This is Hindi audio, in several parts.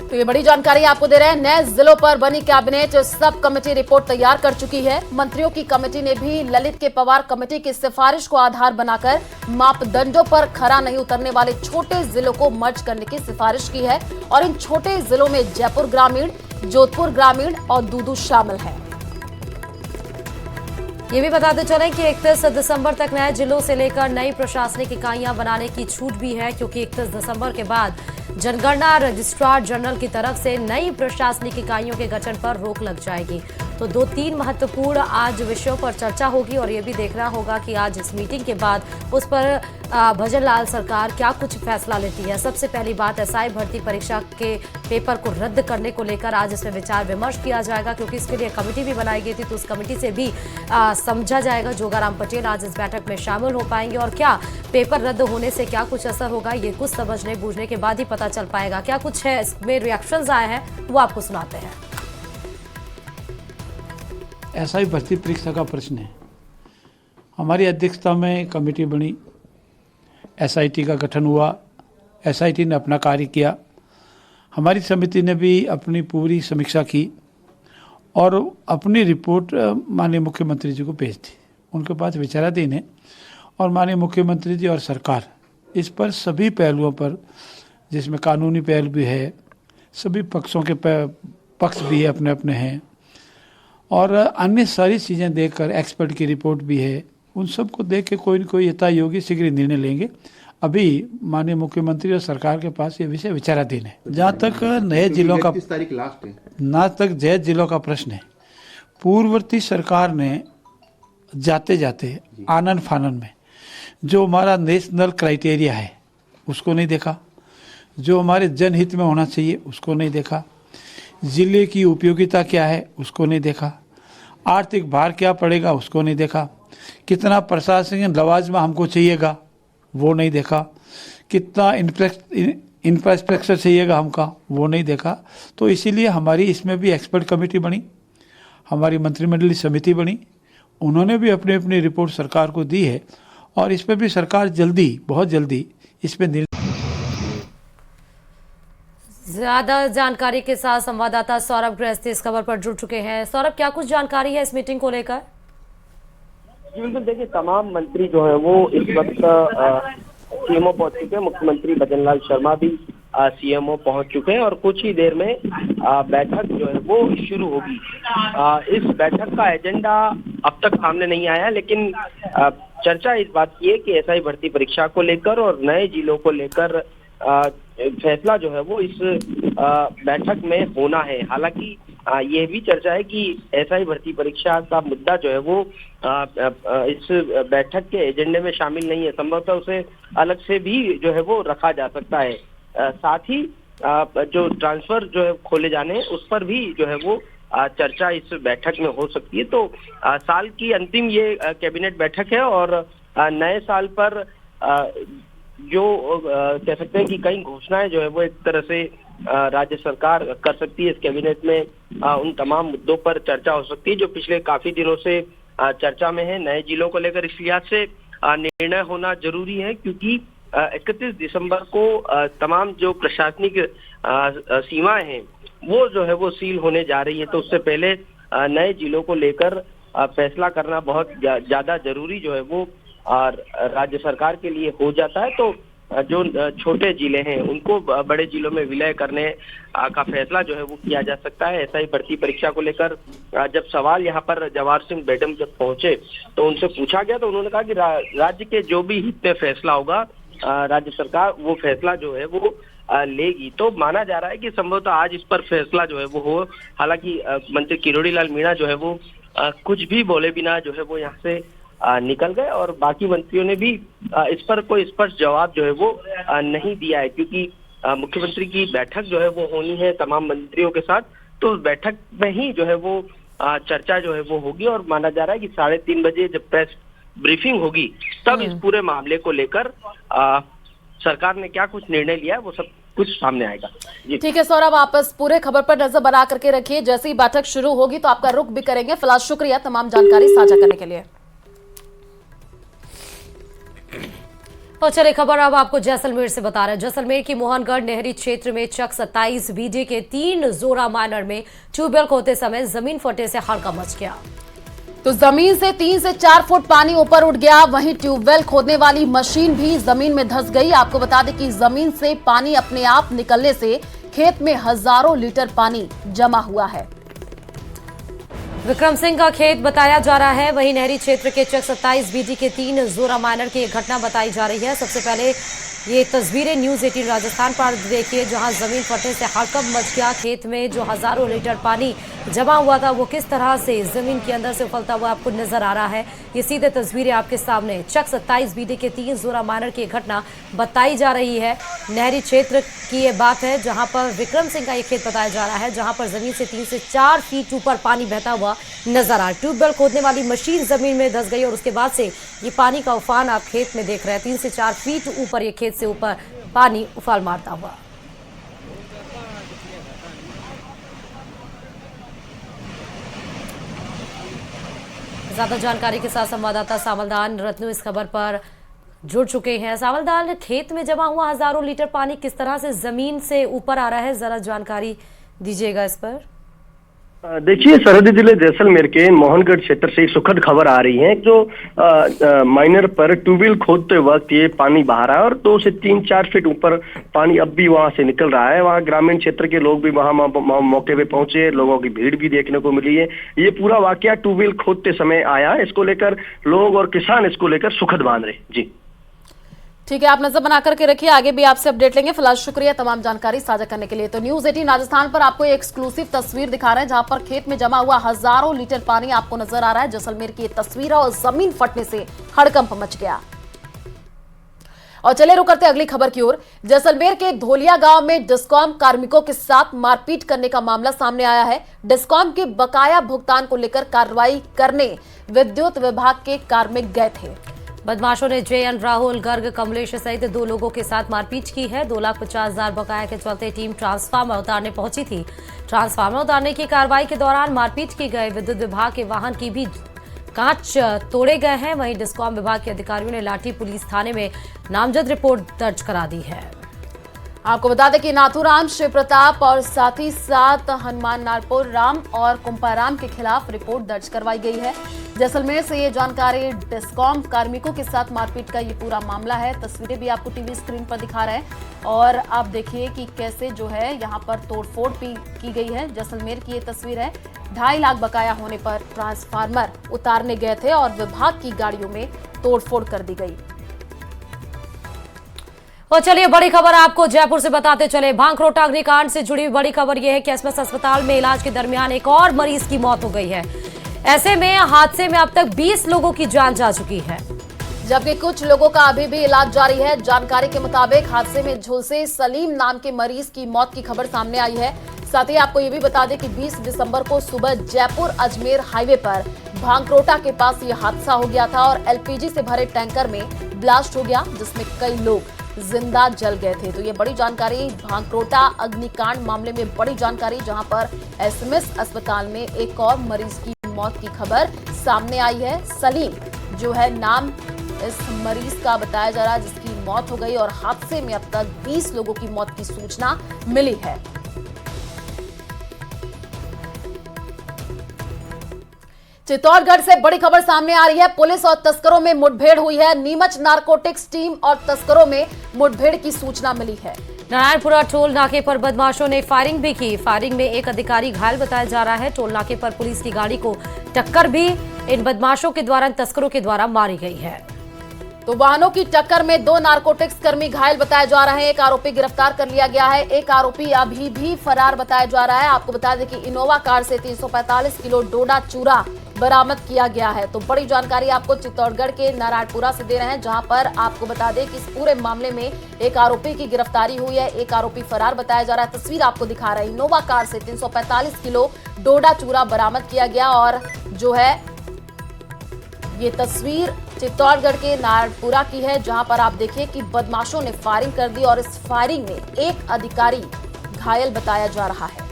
तो ये बड़ी जानकारी आपको दे रहे हैं। नए जिलों पर बनी कैबिनेट सब कमेटी रिपोर्ट तैयार कर चुकी है। मंत्रियों की कमेटी ने भी ललित के पवार कमेटी की सिफारिश को आधार बनाकर मापदंडों पर खरा नहीं उतरने वाले छोटे जिलों को मर्ज करने की सिफारिश की है और इन छोटे जिलों में जयपुर ग्रामीण, जोधपुर ग्रामीण और दूदू शामिल है। ये भी बताते चलें कि 31 दिसंबर तक नए जिलों से लेकर नई प्रशासनिक इकाइयां बनाने की छूट भी है, क्योंकि 31 दिसंबर के बाद जनगणना रजिस्ट्रार जनरल की तरफ से नई प्रशासनिक इकाइयों के गठन पर रोक लग जाएगी। तो 2-3 महत्वपूर्ण आज विषयों पर चर्चा होगी और ये भी देखना होगा कि आज इस मीटिंग के बाद उस पर भजन लाल सरकार क्या कुछ फैसला लेती है। सबसे पहली बात, एसआई भर्ती परीक्षा के पेपर को रद्द करने को लेकर आज इसमें विचार विमर्श किया जाएगा, क्योंकि इसके लिए कमेटी भी बनाई गई थी। तो उस कमेटी से भी समझा जाएगा। जोगाराम पटेल आज इस बैठक में शामिल हो पाएंगे और क्या पेपर रद्द होने से क्या कुछ असर होगा, ये कुछ समझने बूझने के बाद ही पता चल पाएगा। क्या कुछ है इसमें रिएक्शंस आए हैं वो आपको सुनाते हैं। एसआई भर्ती परीक्षा का प्रश्न है। हमारी अध्यक्षता में कमेटी बनी, एसआईटी का गठन हुआ, एसआईटी ने अपना कार्य किया, हमारी समिति ने भी अपनी पूरी समीक्षा की और अपनी रिपोर्ट माननीय मुख्यमंत्री जी को भेज दी। उनके पास विचाराधीन है और माननीय मुख्यमंत्री जी और सरकार इस पर सभी पहलुओं पर, जिसमें कानूनी पहलू भी है, सभी पक्षों के पक्ष भी है, अपने अपने हैं और अन्य सारी चीज़ें देखकर, एक्सपर्ट की रिपोर्ट भी है, उन सब को देख के कोई न कोई यथायोग्य शीघ्र निर्णय लेंगे। अभी माननीय मुख्यमंत्री और सरकार के पास ये विषय विचाराधीन है। जहाँ तक नए जिलों का, 31 तारीख लास्ट है, ना तक जय जिलों का प्रश्न है, पूर्ववर्ती सरकार ने जाते जाते आनन फानन में जो हमारा नेशनल क्राइटेरिया है उसको नहीं देखा, जो हमारे जनहित में होना चाहिए उसको नहीं देखा, जिले की उपयोगिता क्या है उसको नहीं देखा, आर्थिक भार क्या पड़ेगा उसको नहीं देखा, कितना प्रशासनिक लवाजमा हमको चाहिएगा वो नहीं देखा, कितना इंफ्रास्ट्रक्चर चाहिएगा हमका वो नहीं देखा। तो इसीलिए हमारी इसमें भी एक्सपर्ट कमेटी बनी, हमारी मंत्रिमंडलीय समिति बनी, उन्होंने भी अपनी अपनी रिपोर्ट सरकार को दी है और इस पर भी सरकार जल्दी, बहुत जल्दी इस पर निर्णय। ज्यादा जानकारी के साथ संवाददाता सौरभ गृहस्थी इस खबर पर जुड़ चुके हैं। सौरभ, क्या कुछ जानकारी है इस मीटिंग को लेकर? जी बिल्कुल, देखिए तमाम मंत्री जो है वो इस वक्त सीएमओ पहुंच चुके हैं। मुख्यमंत्री भजन लाल शर्मा भी सीएमओ पहुंच चुके हैं और कुछ ही देर में बैठक जो है वो शुरू होगी। इस बैठक का एजेंडा अब तक सामने नहीं आया, लेकिन चर्चा इस बात की है कि एसआई भर्ती परीक्षा को लेकर और नए जिलों को लेकर फैसला जो है वो इस बैठक में होना है। हालांकि ये भी चर्चा है कि एसआई भर्ती परीक्षा का मुद्दा जो है वो इस बैठक के एजेंडे में शामिल नहीं है, संभवतः उसे अलग से भी जो है वो रखा जा सकता है। साथ ही जो ट्रांसफर जो है खोले जाने हैं उस पर भी जो है वो चर्चा इस बैठक में हो सकती है। तो साल की अंतिम ये कैबिनेट बैठक है और नए साल पर जो कह सकते हैं कि कई घोषणाएं जो है वो एक तरह से राज्य सरकार कर सकती है। इस कैबिनेट में उन तमाम मुद्दों पर चर्चा हो सकती है जो पिछले काफी दिनों से चर्चा में है। नए जिलों को लेकर इस लिहाज से निर्णय होना जरूरी है क्योंकि 31 दिसंबर को तमाम जो प्रशासनिक सीमाएं हैं वो जो है वो सील होने जा रही है। तो उससे पहले नए जिलों को लेकर फैसला करना बहुत ज्यादा जरूरी जो है वो राज्य सरकार के लिए हो जाता है। तो जो छोटे जिले हैं उनको बड़े जिलों में विलय करने का फैसला जो है वो किया जा सकता है। एसआई भर्ती परीक्षा को लेकर जब सवाल यहाँ पर जवाहर सिंह बेडम जब पहुंचे तो उनसे पूछा गया तो उन्होंने कहा कि राज्य के जो भी हित में फैसला होगा राज्य सरकार वो फैसला जो है वो लेगी। तो माना जा रहा है कि संभवतः आज इस पर फैसला जो है वो हो। हालांकि मंत्री किरोड़ी लाल मीणा जो है वो कुछ भी बोले बिना जो है वो यहाँ से निकल गए और बाकी मंत्रियों ने भी इस पर कोई स्पष्ट जवाब जो है वो नहीं दिया है, क्योंकि मुख्यमंत्री की बैठक जो है वो होनी है तमाम मंत्रियों के साथ। तो उस बैठक में ही जो है वो चर्चा जो है वो होगी और माना जा रहा है कि 3:30 बजे जब प्रेस ब्रीफिंग होगी तब इस पूरे मामले को लेकर सरकार ने क्या कुछ निर्णय लिया है वो सब कुछ सामने आएगा। ठीक है सौरभ, आप इस पूरे खबर पर नजर बना करके रखिए। जैसे ही बैठक शुरू होगी तो आपका रुख भी करेंगे। फिलहाल शुक्रिया तमाम जानकारी साझा करने के लिए। और चले खबर अब आपको जैसलमेर से बता रहे हैं। जैसलमेर की मोहनगढ़ नहरी क्षेत्र में चक 27 बीडी के 3 जोरा माइनर में ट्यूबवेल खोदते समय जमीन फटने से हड़कंप मच गया। तो जमीन से 3 से 4 फुट पानी ऊपर उठ गया। वहीं ट्यूबवेल खोदने वाली मशीन भी जमीन में धंस गई। आपको बता दें कि जमीन से पानी अपने आप निकलने से खेत में हजारों लीटर पानी जमा हुआ है। विक्रम सिंह का खेत बताया जा रहा है। वहीं नहरी क्षेत्र के चक 27 बीडी के 3 जोरा माइनर की एक घटना बताई जा रही है। सबसे पहले ये तस्वीरें न्यूज 18 राजस्थान पर देखिए, जहां जमीन फटने से हड़कंप मच गया। खेत में जो हजारों लीटर पानी जमा हुआ था वो किस तरह से जमीन के अंदर से उफलता हुआ आपको नजर आ रहा है। ये सीधे तस्वीरें आपके सामने चक 27 बीडी के 3 जोरा माइनर की घटना बताई जा रही है। नहरी क्षेत्र की ये बात है जहां पर विक्रम सिंह का ये खेत बताया जा रहा है, जहां पर जमीन से 3 से 4 फीट ऊपर पानी बहता हुआ नजर आ। ट्यूबवेल खोदने वाली मशीन जमीन में धंस गई और उसके बाद से ये पानी का उफान आप खेत में देख रहे हैं। 3 से 4 फीट ऊपर ये खेत से ऊपर पानी उफाल मारता हुआ। ज्यादा जानकारी के साथ संवाददाता सावलदान रत्नु इस खबर पर जुड़ चुके हैं। सावलदान, खेत में जमा हुआ हजारों लीटर पानी किस तरह से जमीन से ऊपर आ रहा है, जरा जानकारी दीजिएगा इस पर। देखिए, सरहदी जिले जैसलमेर के मोहनगढ़ क्षेत्र से एक सुखद खबर आ रही है। जो माइनर पर ट्यूबवेल खोदते वक्त ये पानी बहा रहा है और 2 से 3-4 फीट ऊपर पानी अब भी वहां से निकल रहा है। वहां ग्रामीण क्षेत्र के लोग भी वहां मौके पे पहुंचे, लोगों की भीड़ भी देखने को मिली है। ये पूरा वाकया ट्यूबवेल खोदते समय आया। इसको लेकर लोग और किसान इसको लेकर सुखद बांध रहे। जी ठीक है, आप नजर बना करके रखिए, आगे भी आपसे अपडेट लेंगे। फिलहाल शुक्रिया तमाम जानकारी साझा करने के लिए। तो न्यूज 18 राजस्थान पर आपको एक एक्सक्लूसिव तस्वीर दिखा रहे हैं जहां पर खेत में जमा हुआ हजारों लीटर पानी आपको नजर आ रहा है। जैसलमेर की ये तस्वीर है और जमीन फटने से हड़कंप मच गया। और चले रुक करते अगली खबर की ओर। जैसलमेर के धोलिया गांव में डिस्कॉम कार्मिकों के साथ मारपीट करने का मामला सामने आया है। डिस्कॉम के बकाया भुगतान को लेकर कार्रवाई करने विद्युत विभाग के कार्मिक गए थे। बदमाशों ने JN राहुल गर्ग कमलेश सहित 2 लोगों के साथ मारपीट की है। 2,50,000 बकाया के चलते टीम ट्रांसफार्मर उतारने पहुंची थी। ट्रांसफार्मर उतारने की कार्रवाई के दौरान मारपीट की गई। विद्युत विभाग के वाहन की भी कांच तोड़े गए हैं। वहीं डिस्कॉम विभाग के अधिकारियों ने लाठी पुलिस थाने में नामजद रिपोर्ट दर्ज करा दी है। आपको बता दें कि नाथूराम, शिव प्रताप और साथ ही साथ हनुमान नारपुर राम और कुंपाराम के खिलाफ रिपोर्ट दर्ज करवाई गई है। जैसलमेर से ये जानकारी डिस्कॉम कार्मिकों के साथ मारपीट का ये पूरा मामला है। तस्वीरें भी आपको टीवी स्क्रीन पर दिखा रहे हैं और आप देखिए कि कैसे जो है यहाँ पर तोड़फोड़ भी की गई है। जैसलमेर की ये तस्वीर है। 2.5 लाख बकाया होने पर ट्रांसफार्मर उतारने गए थे और विभाग की गाड़ियों में तोड़फोड़ कर दी गई। और चलिए बड़ी खबर आपको जयपुर से बताते चले। भांखरोटा अग्निकांड से जुड़ी बड़ी खबर यह है कि एसएमएस अस्पताल में इलाज के दरमियान एक और मरीज की मौत हो गई है। ऐसे में हादसे में अब तक 20 लोगों की जान जा चुकी है, जबकि कुछ लोगों का अभी भी इलाज जारी है। जानकारी के मुताबिक हादसे में झुलसे सलीम नाम के मरीज की मौत की खबर सामने आई है। साथ ही आपको ये भी बता दें कि 20 दिसंबर को सुबह जयपुर अजमेर हाईवे पर भांखरोटा के पास ये हादसा हो गया था और LPG से भरे टैंकर में ब्लास्ट हो गया, जिसमें कई लोग जिंदा जल गए थे। तो ये बड़ी जानकारी भांखरोटा अग्निकांड मामले में बड़ी जानकारी, जहां पर एसएमएस अस्पताल में एक और मरीज की मौत की खबर सामने आई है। सलीम जो है नाम इस मरीज का बताया जा रहा है, जिसकी मौत हो गई और हादसे में अब तक 20 लोगों की मौत की सूचना मिली है। चित्तौड़गढ़ से बड़ी खबर सामने आ रही है। पुलिस और तस्करों में मुठभेड़ हुई है। नीमच नारकोटिक्स टीम और तस्करों में मुठभेड़ की सूचना मिली है। नारायणपुरा टोल नाके पर बदमाशों ने फायरिंग भी की। फायरिंग में एक अधिकारी घायल बताया जा रहा है। टोल नाके पर पुलिस की गाड़ी को टक्कर भी इन बदमाशों के द्वारा, तस्करों के द्वारा मारी गई है। तो वाहनों की टक्कर में 2 नारकोटिक्स कर्मी घायल बताए जा रहे हैं। एक आरोपी गिरफ्तार कर लिया गया है। एक आरोपी अभी भी फरार बताया जा रहा है। आपको बता दें कि इनोवा कार से 345 किलो डोडा चूरा बरामद किया गया है। तो बड़ी जानकारी आपको चित्तौड़गढ़ के नारायणपुरा से दे रहे हैं, जहां पर आपको बता दें कि इस पूरे मामले में एक आरोपी की गिरफ्तारी हुई है। एक आरोपी फरार बताया जा रहा है। तस्वीर आपको दिखा रहे हैं। इनोवा कार से 345 किलो डोडा चूरा बरामद किया गया और जो है ये तस्वीर चित्तौड़गढ़ के नारायणपुरा की है, जहां पर आप देखिए कि बदमाशों ने फायरिंग कर दी और इस फायरिंग में एक अधिकारी घायल बताया जा रहा है।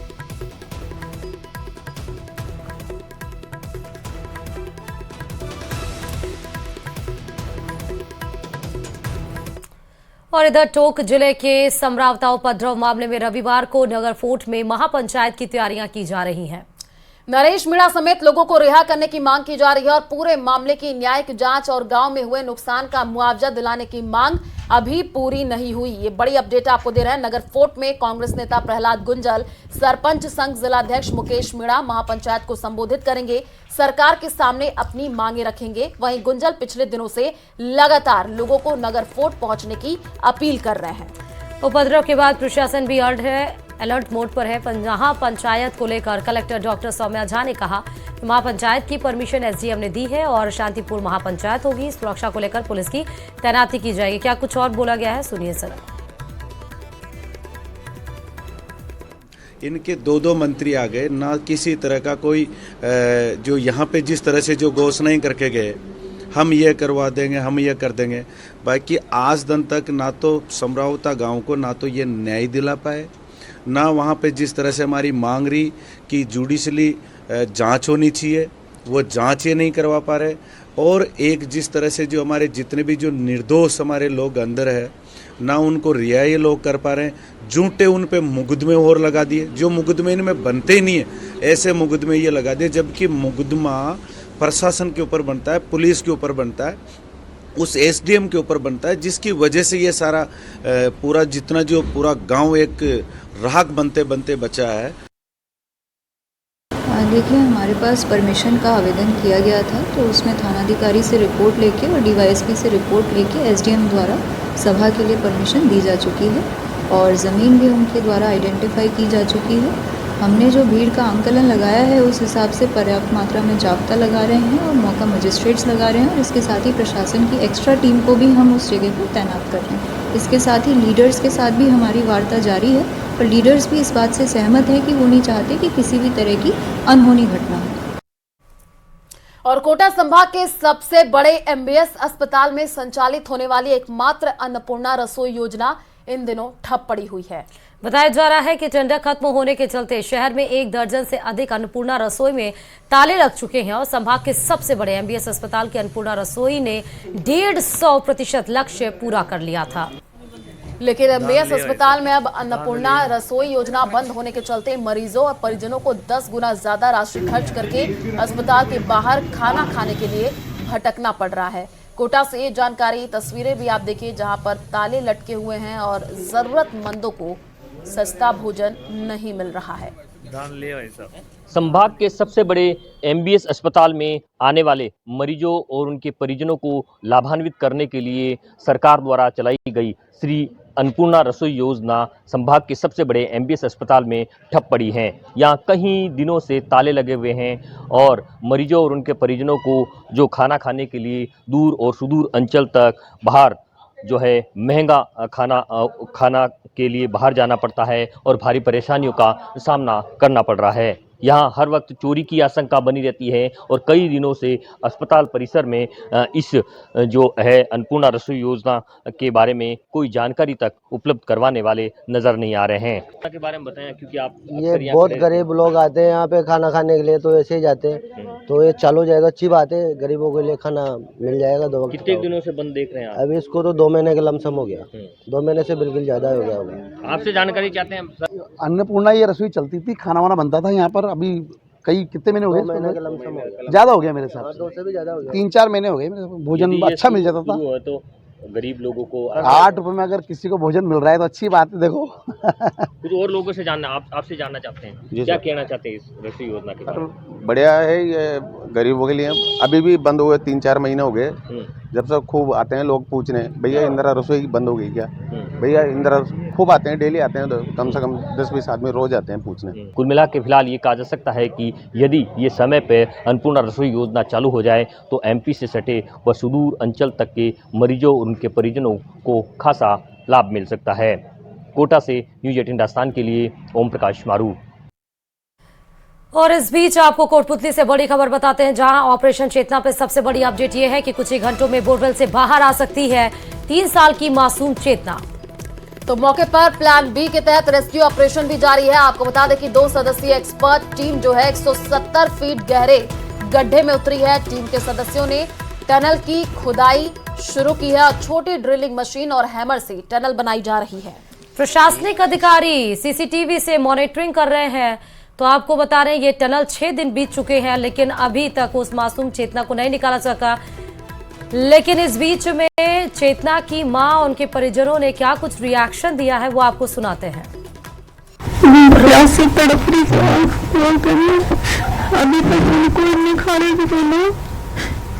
और इधर टोंक जिले के समरावता उपद्रव मामले में रविवार को नगर फोर्ट में महापंचायत की तैयारियां की जा रही हैं। नरेश मीणा समेत लोगों को रिहा करने की मांग की जा रही है और पूरे मामले की न्यायिक जांच और गांव में हुए नुकसान का मुआवजा दिलाने की मांग अभी पूरी नहीं हुई। ये बड़ी अपडेट आपको दे रहे हैं। नगर फोर्ट में कांग्रेस नेता प्रहलाद गुंजल, सरपंच संघ जिलाध्यक्ष मुकेश मीणा महापंचायत को संबोधित करेंगे, सरकार के सामने अपनी मांगे रखेंगे। वहीं गुंजल पिछले दिनों से लगातार लोगों को नगर फोर्ट पहुंचने की अपील कर रहे हैं। उपद्रव के बाद प्रशासन भी अलर्ट मोड पर है। जहां पंचायत को लेकर कलेक्टर डॉक्टर सौम्या झा ने कहा कि महापंचायत की परमिशन एसडीएम ने दी है और शांतिपूर्ण महापंचायत होगी। सुरक्षा को लेकर पुलिस की तैनाती की जाएगी। क्या कुछ और बोला गया है, सुनिए सर। इनके दो मंत्री आ गए, ना किसी तरह का कोई जो यहाँ पे जिस तरह से जो घोषणाएं करके गए, हम ये करवा देंगे, हम ये कर देंगे, बाकी आज दिन तक ना तो समरावता गांव को ना तो ये न्याय दिला पाए, ना वहाँ पे जिस तरह से हमारी मांग रही कि जुडिशली जांच होनी चाहिए, वो जांच ये नहीं करवा पा रहे। और एक जिस तरह से जो हमारे जितने भी जो निर्दोष हमारे लोग अंदर है, ना उनको रिहा ये लोग कर पा रहे हैं, झूठे उन पे मुकदमे और लगा दिए, जो मुकदमे इनमें बनते ही नहीं है ऐसे मुकदमे ये लगा दिए, जबकि मुकदमा प्रशासन के ऊपर बनता है, पुलिस के ऊपर बनता है, उस एसडीएम के ऊपर बनता है, जिसकी वजह से ये सारा पूरा जितना जो पूरा गांव एक राहक बनते बनते बचा है। देखिए, हमारे पास परमिशन का आवेदन किया गया था, तो उसमें थानाधिकारी से रिपोर्ट लेके और डीवाईएसपी से रिपोर्ट लेके एसडीएम द्वारा सभा के लिए परमिशन दी जा चुकी है और ज़मीन भी उनके द्वारा आइडेंटिफाई की जा चुकी है। हमने जो भीड़ का आंकलन लगाया है उस हिसाब से पर्याप्त मात्रा में जाब्ता लगा रहे हैं और मौका मजिस्ट्रेट्स लगा रहे हैं और इसके साथ ही प्रशासन की एक्स्ट्रा टीम को भी हम उस जगह पर तैनात कर रहे हैं। इसके साथ ही लीडर्स के साथ भी हमारी वार्ता जारी है और लीडर्स भी इस बात से सहमत हैं कि वो नहीं चाहते कि किसी भी तरह की अनहोनी घटना हो। और कोटा संभाग के सबसे बड़े एमबीएस अस्पताल में संचालित होने वाली एकमात्र अन्नपूर्णा रसोई योजना इन दिनों ठप पड़ी हुई है। बताया जा रहा है कि टेंडर खत्म होने के चलते शहर में 1 दर्जन से अधिक अन्नपूर्णा रसोई में ताले लग चुके हैं और संभाग के सबसे बड़े एमबीएस अस्पताल की अन्नपूर्णा रसोई ने 150% लक्ष्य पूरा कर लिया था। लेकिन एमबीएस अस्पताल में अब अन्नपूर्णा रसोई योजना बंद होने के चलते मरीजों और परिजनों को 10 गुना ज्यादा राशि खर्च करके अस्पताल के बाहर खाना खाने के लिए भटकना पड़ रहा है। कोटा से ये जानकारी, तस्वीरें भी आप देखिए जहां पर ताले लटके हुए हैं और जरूरतमंदों को सस्ता भोजन नहीं मिल रहा है। संभाग के सबसे बड़े एमबीएस अस्पताल में आने वाले मरीजों और उनके परिजनों को लाभान्वित करने के लिए सरकार द्वारा चलाई गई श्री अन्नपूर्णा रसोई योजना संभाग के सबसे बड़े एमबीएस अस्पताल में ठप पड़ी है। यहाँ कई दिनों से ताले लगे हुए हैं और मरीजों और उनके परिजनों को जो खाना खाने के लिए दूर और सुदूर अंचल तक बाहर जो है महंगा खाना के लिए बाहर जाना पड़ता है और भारी परेशानियों का सामना करना पड़ रहा है। यहाँ हर वक्त चोरी की आशंका बनी रहती है और कई दिनों से अस्पताल परिसर में इस जो है अन्नपूर्णा रसोई योजना के बारे में कोई जानकारी तक उपलब्ध करवाने वाले नजर नहीं आ रहे हैं। के बारे में बताएं, क्योंकि आप ये बहुत गरीब लोग आते हैं यहाँ पे खाना खाने के लिए, तो ऐसे ही जाते हैं, तो ये चालू जाएगा, अच्छी बात है, गरीबों के लिए खाना मिल जाएगा 2 वक्त। कितने दिनों से बंद देख रहे हैं आप? अभी इसको तो 2 महीने का लमसम हो गया, 2 महीने से बिल्कुल ज्यादा हो गया होगा। आपसे जानकारी चाहते हैं। अन्नपूर्णा ये रसोई चलती थी, खाना वाना बनता था यहाँ पर। अभी कितने महीने हो गए? 2 महीने का लमसम हो गया, ज्यादा हो गया मेरे हिसाब से, 2 से भी ज्यादा हो गया, 3-4 महीने हो गए। भोजन अच्छा मिल जाता था तो गरीब लोगों को 8 रुपए में अगर किसी को भोजन मिल रहा है तो अच्छी बात है। देखो कुछ और लोगों से जानना, आपसे जानना चाहते हैं, क्या कहना चाहते हैं इस रसोई योजना के बारे में? बढ़िया है ये गरीबों के लिए। अभी भी बंद हुए 3-4 महीने हो गए, जब से खूब आते हैं लोग पूछने, भैया इंदिरा रसोई बंद हो गई क्या? भैया इंदिरा खूब आते हैं, डेली आते हैं, तो कम से कम 10-20 आदमी रोज आते हैं पूछने। कुल मिला के फिलहाल ये कहा जा सकता है कि यदि ये समय पर अन्नपूर्णा रसोई योजना चालू हो जाए तो एमपी से सटे व सुदूर अंचल तक के मरीजों और उनके परिजनों को खासा लाभ मिल सकता है। कोटा से न्यूज़ 18 राजस्थान के लिए ओम प्रकाश मारू। और इस बीच आपको कोटपुतली से बड़ी खबर बताते हैं, जहां ऑपरेशन चेतना पे सबसे बड़ी अपडेट ये है कि कुछ ही घंटों में बोरवेल से बाहर आ सकती है 3 साल की मासूम चेतना। तो मौके पर प्लान बी के तहत रेस्क्यू ऑपरेशन भी जारी है। आपको बता दें कि 2 सदस्यीय एक्सपर्ट टीम जो है 170 फीट गहरे गड्ढे में उतरी है। टीम के सदस्यों ने टनल की खुदाई शुरू की है और छोटी ड्रिलिंग मशीन और हैमर से टनल बनाई जा रही है। प्रशासनिक अधिकारी सीसीटीवी से मॉनिटरिंग कर रहे हैं। तो आपको बता रहे हैं ये टनल 6 दिन बीत चुके हैं, लेकिन अभी तक उस मासूम चेतना को नहीं निकाला सका। लेकिन इस बीच में चेतना की मां, उनके परिजनों ने क्या कुछ रिएक्शन दिया है वो आपको सुनाते हैं। से तड़प रही अभी तक उनको नहीं खाने की बोला,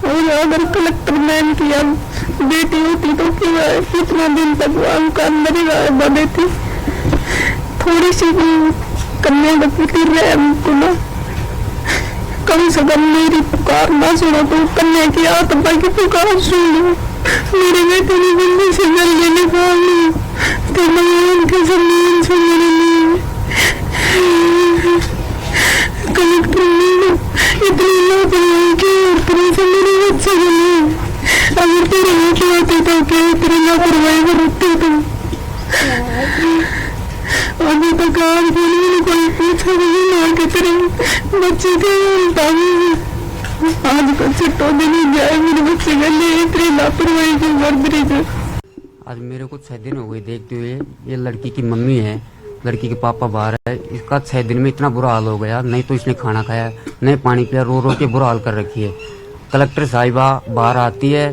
और अगर कलेक्टर मैन की अब बेटी होती तो कितना दिन तक वो उनका अंदर ही बंधे थी। थोड़ी सी कन्या का फिक्र है हमको ना, कम से कम मेरी पुकार ना सुनो तो कन्या की आत्मा की पुकार सुन लो। मेरे बेटे ने जल्दी से जल्दी निकाल ली तो मैं उनके जमीन से मेरे लिए कलेक्टर ने इतनी लापरवाही की और तेरे से मेरे बच्चे के लिए अगर तेरे बेटे होते तो क्या तेरी लापरवाही बरतते तो अभी तक आज बोली कोई पूछा नहीं मार के तेरे बच्चे थे आज का चिट्टो दिन जाए मेरे बच्चे के लिए इतनी लापरवाही क्यों बरत रही है। आज मेरे को 6 दिन हो गए देखते हुए। ये लड़की की मम्मी है, लड़की के पापा बाहर है। इसका 6 दिन में इतना बुरा हाल हो गया, नहीं तो इसने खाना खाया नहीं पानी पिया, रो रो के बुरा हाल कर रखी है। कलेक्टर साहिबा बाहर आती है।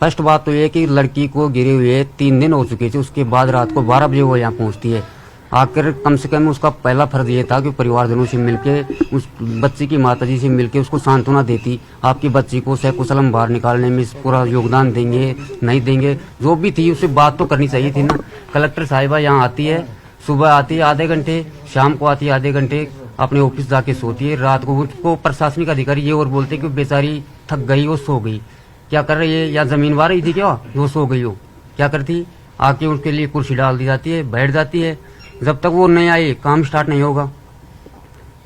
फर्स्ट बात तो ये कि लड़की को गिरे हुए 3 दिन हो चुके थे, उसके बाद रात को 12 बजे वो यहाँ पहुँचती है। आकर कम से कम उसका पहला फर्ज ये था कि परिवारजनों से मिलके उस बच्ची की माताजी से मिलके उसको सांत्वना देती। आपकी बच्ची को सकुशल हम बाहर निकालने में पूरा योगदान देंगे नहीं देंगे, जो भी थी उससे बात तो करनी चाहिए थी ना। कलेक्टर साहिबा यहाँ आती है, सुबह आती है आधे घंटे, शाम को आती है आधे घंटे, अपने ऑफिस जाके सोती है। रात को उसको प्रशासनिक अधिकारी ये और बोलते कि बेचारी थक गई वो सो गई। क्या कर रही है, या जमीन वार रही थी क्या वो सो गई हो, क्या करती? आके उसके लिए कुर्सी डाल दी जाती है, बैठ जाती है। जब तक वो नहीं आए काम स्टार्ट नहीं होगा।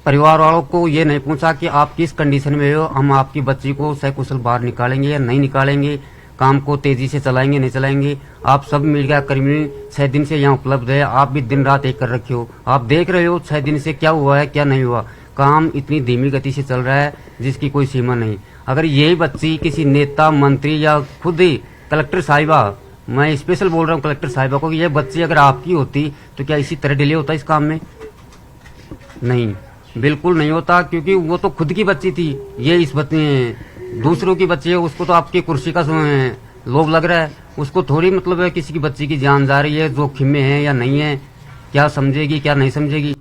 परिवार वालों को ये नहीं पूछा कि आप किस कंडीशन में हो, हम आपकी बच्ची को सकुशल बाहर निकालेंगे या नहीं निकालेंगे, काम को तेजी से चलाएंगे नहीं चलाएंगे। आप सब मीडिया कर्मी 6 दिन से यहाँ उपलब्ध है, आप भी दिन रात एक कर रखे हो। आप देख रहे हो 6 दिन से क्या हुआ है क्या नहीं हुआ। काम इतनी धीमी गति से चल रहा है जिसकी कोई सीमा नहीं। अगर यही बच्ची किसी नेता मंत्री या खुद ही कलेक्टर साहिबा, मैं स्पेशल बोल रहा हूँ कलेक्टर साहिबा को, कि यह बच्ची अगर आपकी होती तो क्या इसी तरह डिले होता इस काम में? नहीं, बिल्कुल नहीं होता, क्योंकि वो तो खुद की बच्ची थी। ये इस बच्ची दूसरों की बच्ची है, उसको तो आपकी कुर्सी का लोभ लग रहा है, उसको थोड़ी मतलब है किसी की बच्ची की जान जा रही है, जोखिम में है या नहीं है, क्या समझेगी क्या नहीं समझेगी।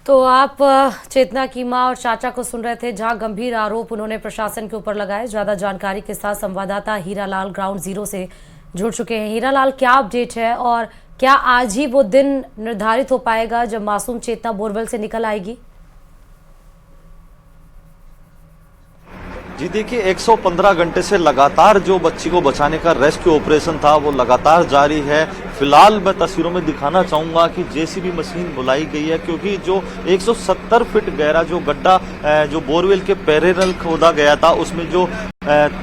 तो आप चेतना की मां और चाचा को सुन रहे थे, जहां गंभीर आरोप उन्होंने प्रशासन के ऊपर लगाए। ज्यादा जानकारी के साथ संवाददाता हीरालाल ग्राउंड जीरो से जुड़ चुके हैं। हीरालाल, क्या अपडेट है और क्या आज ही वो दिन निर्धारित हो पाएगा जब मासूम चेतना बोरवेल से निकल आएगी? जी देखिए, 115 घंटे से लगातार जो बच्ची को बचाने का रेस्क्यू ऑपरेशन था वो लगातार जारी है। फिलहाल मैं तस्वीरों में दिखाना चाहूंगा कि जेसीबी मशीन बुलाई गई है, क्योंकि जो 170 फीट गहरा जो गड्ढा जो बोरवेल के पैरेलल खोदा गया था उसमें जो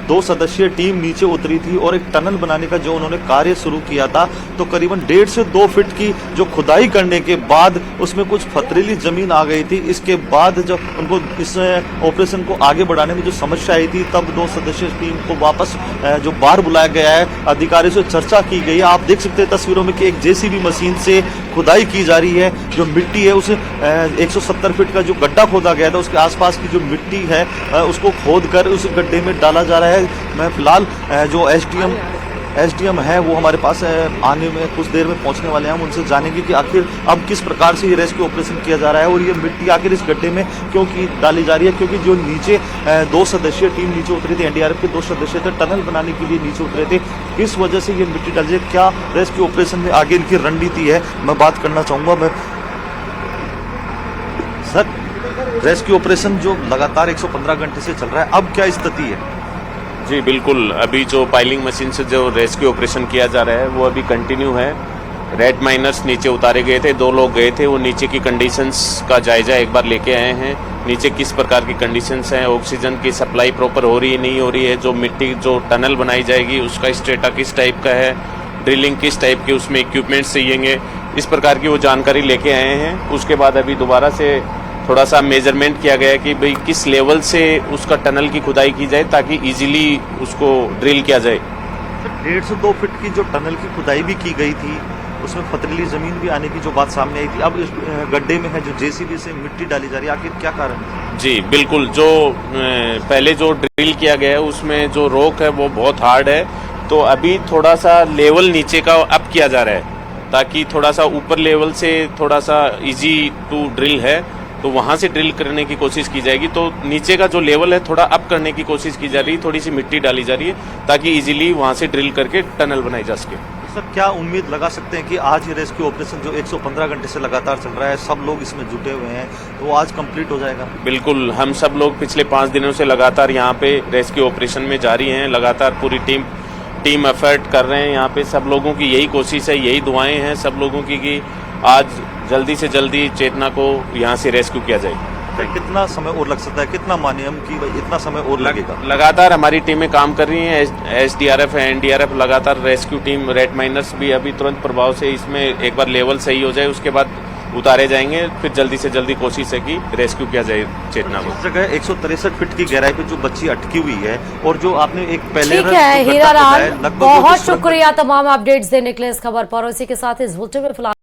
2 सदस्यीय टीम नीचे उतरी थी और एक टनल बनाने का जो उन्होंने कार्य शुरू किया था, तो करीबन 1.5 से 2 फीट की जो खुदाई करने के बाद उसमें कुछ पथरीली जमीन आ गई थी। इसके बाद जब उनको इस ऑपरेशन को आगे बढ़ाने में जो समस्या आई थी, तब 2 सदस्यीय टीम को वापस जो बाहर बुलाया गया है, अधिकारियों से चर्चा की गई है। आप देख सकते हैं तस्वीरों में कि एक जेसीबी मशीन से खुदाई की जा रही है। जो मिट्टी है उस 170 फीट का जो गड्ढा खोदा गया था उसके आसपास की जो मिट्टी है उसको खोद कर उस गड्ढे में डाला जा रहा है। मैं फिलहाल जो एसडीएम है वो हमारे पास आने में कुछ देर में पहुंचने वाले हैं। हम उनसे जानेंगे कि आखिर अब किस प्रकार से ये रेस्क्यू ऑपरेशन किया जा रहा है और ये मिट्टी आखिर इस गड्ढे में क्यों की डाली जा रही है, क्योंकि जो नीचे 2 सदस्यीय टीम नीचे उतरी थी, एनडीआरएफ के 2 सदस्य थे, टनल बनाने के लिए नीचे उतरे थे, किस वजह से ये मिट्टी डाली है, क्या रेस्क्यू ऑपरेशन में आगे इनकी रणनीति है, मैं बात करना चाहूंगा। मैं सर, रेस्क्यू ऑपरेशन जो लगातार 115 घंटे से चल रहा है, अब क्या स्थिति है? जी बिल्कुल, अभी जो पाइलिंग मशीन से जो रेस्क्यू ऑपरेशन किया जा रहा है वो अभी कंटिन्यू है। रेड माइनर्स नीचे उतारे गए थे, 2 लोग गए थे, वो नीचे की कंडीशंस का जायजा एक बार लेके आए हैं। नीचे किस प्रकार की कंडीशंस हैं, ऑक्सीजन की सप्लाई प्रॉपर हो रही है नहीं हो रही है, जो मिट्टी जो टनल बनाई जाएगी उसका स्टेटा किस टाइप का है, ड्रिलिंग किस टाइप की उसमें इक्विपमेंट्स चाहिएंगे, इस प्रकार की वो जानकारी लेके आए हैं। उसके बाद अभी दोबारा से थोड़ा सा मेजरमेंट किया गया कि भाई किस लेवल से उसका टनल की खुदाई की जाए ताकि इजीली उसको ड्रिल किया जाए। 150 से 2 फीट की जो टनल की खुदाई भी की गई थी, उसमें पथरीली जमीन भी आने की जो बात सामने आई थी, अब इस गड्ढे में है जो जेसीबी से मिट्टी डाली जा रही है, आखिर क्या कारण है? जी बिल्कुल, जो पहले जो ड्रिल किया गया है उसमें जो रॉक है वो बहुत हार्ड है, तो अभी थोड़ा सा लेवल नीचे का अप किया जा रहा है ताकि थोड़ा सा ऊपर लेवल से थोड़ा सा इजी टू ड्रिल है, तो वहां से ड्रिल करने की कोशिश की जाएगी। तो नीचे का जो लेवल है थोड़ा अप करने की कोशिश की जा रही है, थोड़ी सी मिट्टी डाली जा रही है ताकि इजीली वहां से ड्रिल करके टनल बनाई जा सके। सर, क्या उम्मीद लगा सकते हैं कि आज ये रेस्क्यू ऑपरेशन जो 115 घंटे से लगातार चल रहा है, सब लोग इसमें जुटे हुए हैं, तो आज कंप्लीट हो जाएगा? बिल्कुल, हम सब लोग पिछले 5 दिनों से लगातार यहाँ पे रेस्क्यू ऑपरेशन में जारी हैं, लगातार पूरी टीम एफर्ट कर रहे हैं। यहाँ पे सब लोगों की यही कोशिश है, यही दुआएं हैं सब लोगों की कि आज जल्दी से जल्दी चेतना को यहाँ से रेस्क्यू किया जाए। कितना समय और लग सकता है, कितना माने हम कि भाई इतना समय और लगेगा? लगातार हमारी टीमें काम कर रही हैं, एसडीआरएफ है, एनडीआरएफ, लगातार रेस्क्यू टीम, रेड माइनर्स भी अभी तुरंत प्रभाव से इसमें एक बार लेवल सही हो जाए उसके बाद उतारे जाएंगे, फिर जल्दी से जल्दी कोशिश है कि रेस्क्यू किया जाए चेतना को। इस जगह 163 फीट की गहराई पे जो बच्ची अटकी हुई है और जो आपने एक पहले ठीक है हीरा लाल, बहुत शुक्रिया तमाम अपडेट्स देने के लिए इस खबर पर। इसी के साथ इस बुलेटिन में फिलहाल